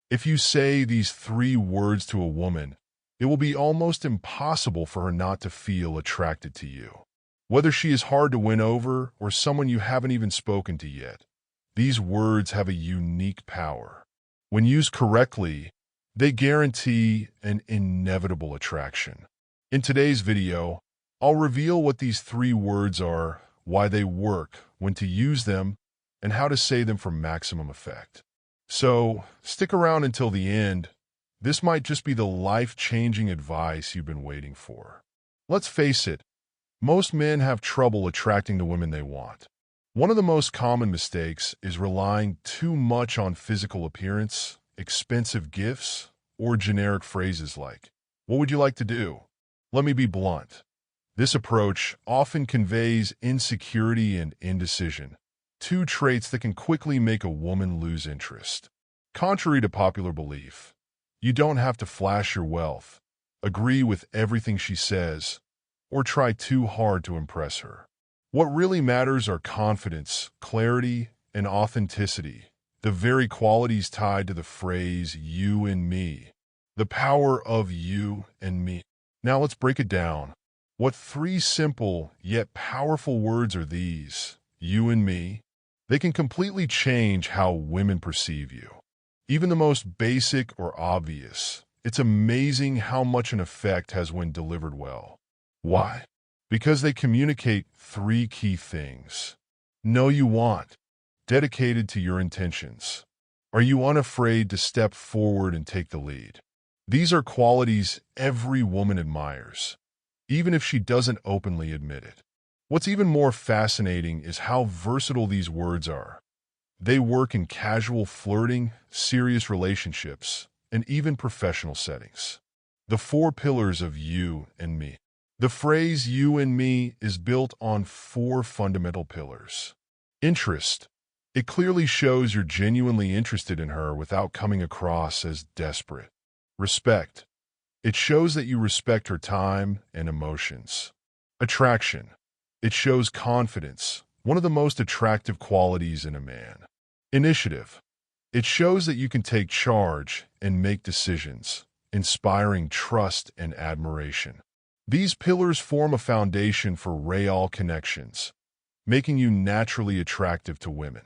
If you say these 3 words to a woman, it will be almost impossible for her not to feel attracted to you. Whether she is hard to win over or someone you haven't even spoken to yet, these words have a unique power. When used correctly, they guarantee an inevitable attraction. In today's video, I'll reveal what these 3 words are, why they work, when to use them, and how to say them for maximum effect. So, stick around until the end. This might just be the life-changing advice you've been waiting for. Let's face it, most men have trouble attracting the women they want. One of the most common mistakes is relying too much on physical appearance, expensive gifts, or generic phrases like, "What would you like to do?" Let me be blunt. This approach often conveys insecurity and indecision, 2 traits that can quickly make a woman lose interest. Contrary to popular belief, you don't have to flash your wealth, agree with everything she says, or try too hard to impress her. What really matters are confidence, clarity, and authenticity, the very qualities tied to the phrase "you and me." The power of you and me. Now let's break it down. What 3 simple yet powerful words are these? You and me. They can completely change how women perceive you. Even the most basic or obvious, it's amazing how much an effect has when delivered well. Why? Because they communicate 3 key things. Know you want. Dedicated to your intentions. Are you unafraid to step forward and take the lead? These are qualities every woman admires, even if she doesn't openly admit it. What's even more fascinating is how versatile these words are. They work in casual flirting, serious relationships, and even professional settings. The 4 pillars of you and me. The phrase "you and me" is built on 4 fundamental pillars. Interest. It clearly shows you're genuinely interested in her without coming across as desperate. Respect. It shows that you respect her time and emotions. Attraction. It shows confidence, one of the most attractive qualities in a man. Initiative. It shows that you can take charge and make decisions, inspiring trust and admiration. These pillars form a foundation for real connections, making you naturally attractive to women.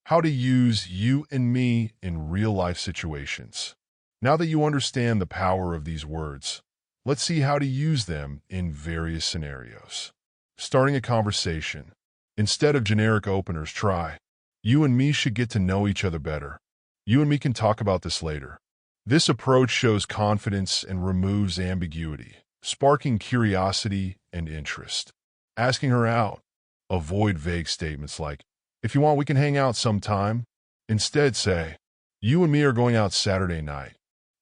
How to use "you and me" in real-life situations. Now that you understand the power of these words, let's see how to use them in various scenarios. Starting a conversation. Instead of generic openers, try, "You and me should get to know each other better. You and me can talk about this later." This approach shows confidence and removes ambiguity, sparking curiosity and interest. Asking her out. Avoid vague statements like, "If you want, we can hang out sometime." Instead say, "You and me are going out Saturday night."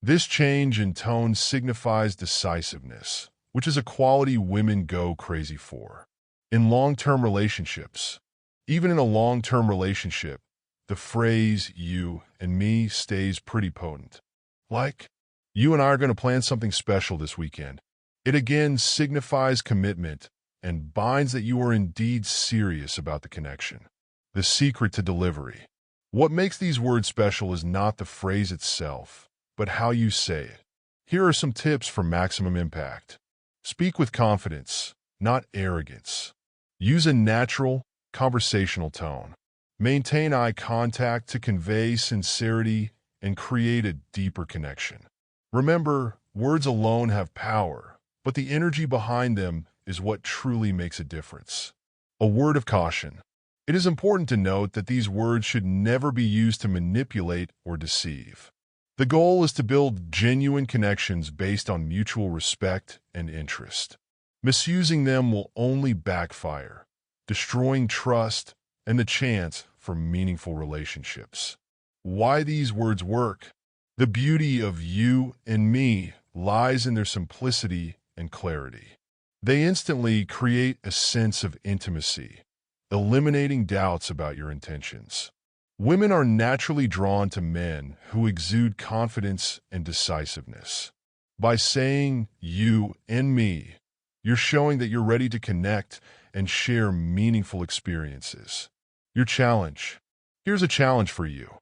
This change in tone signifies decisiveness, which is a quality women go crazy for. In long-term relationships, even in a long-term relationship, the phrase "you and me" stays pretty potent. Like, "You and I are going to plan something special this weekend." It again signifies commitment and binds that you are indeed serious about the connection. The secret to delivery. What makes these words special is not the phrase itself, but how you say it. Here are some tips for maximum impact. Speak with confidence, not arrogance. Use a natural, conversational tone. Maintain eye contact to convey sincerity and create a deeper connection. Remember, words alone have power, but the energy behind them is what truly makes a difference. A word of caution. It is important to note that these words should never be used to manipulate or deceive. The goal is to build genuine connections based on mutual respect and interest. Misusing them will only backfire, destroying trust and the chance for meaningful relationships. Why these words work? The beauty of "you and me" lies in their simplicity and clarity. They instantly create a sense of intimacy, eliminating doubts about your intentions. Women are naturally drawn to men who exude confidence and decisiveness. By saying "you and me," you're showing that you're ready to connect and share meaningful experiences. Your challenge. Here's a challenge for you.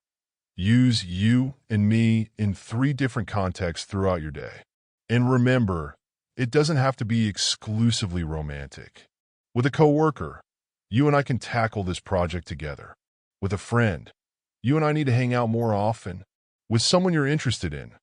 Use you and me in 3 different contexts throughout your day. And remember, it doesn't have to be exclusively romantic. With a coworker, you and I can tackle this project together. With a friend, you and I need to hang out more often. With someone you're interested in,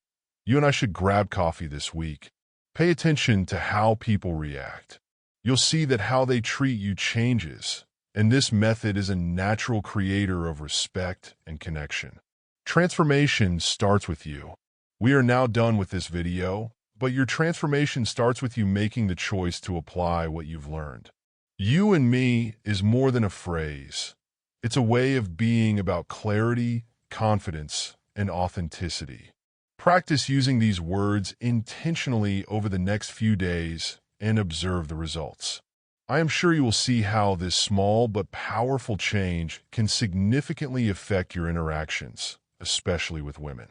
you and I should grab coffee this week. Pay attention to how people react. You'll see that how they treat you changes, and this method is a natural creator of respect and connection. Transformation starts with you. We are now done with this video, but your transformation starts with you making the choice to apply what you've learned. You and me is more than a phrase. It's a way of being about clarity, confidence, and authenticity. Practice using these words intentionally over the next few days and observe the results. I am sure you will see how this small but powerful change can significantly affect your interactions, especially with women.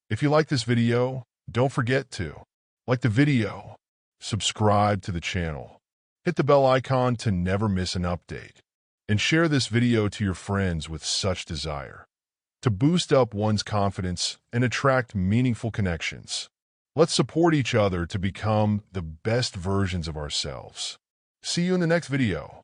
If you like this video, don't forget to like the video, subscribe to the channel, hit the bell icon to never miss an update, and share this video to your friends with such desire to boost up one's confidence and attract meaningful connections. Let's support each other to become the best versions of ourselves. See you in the next video.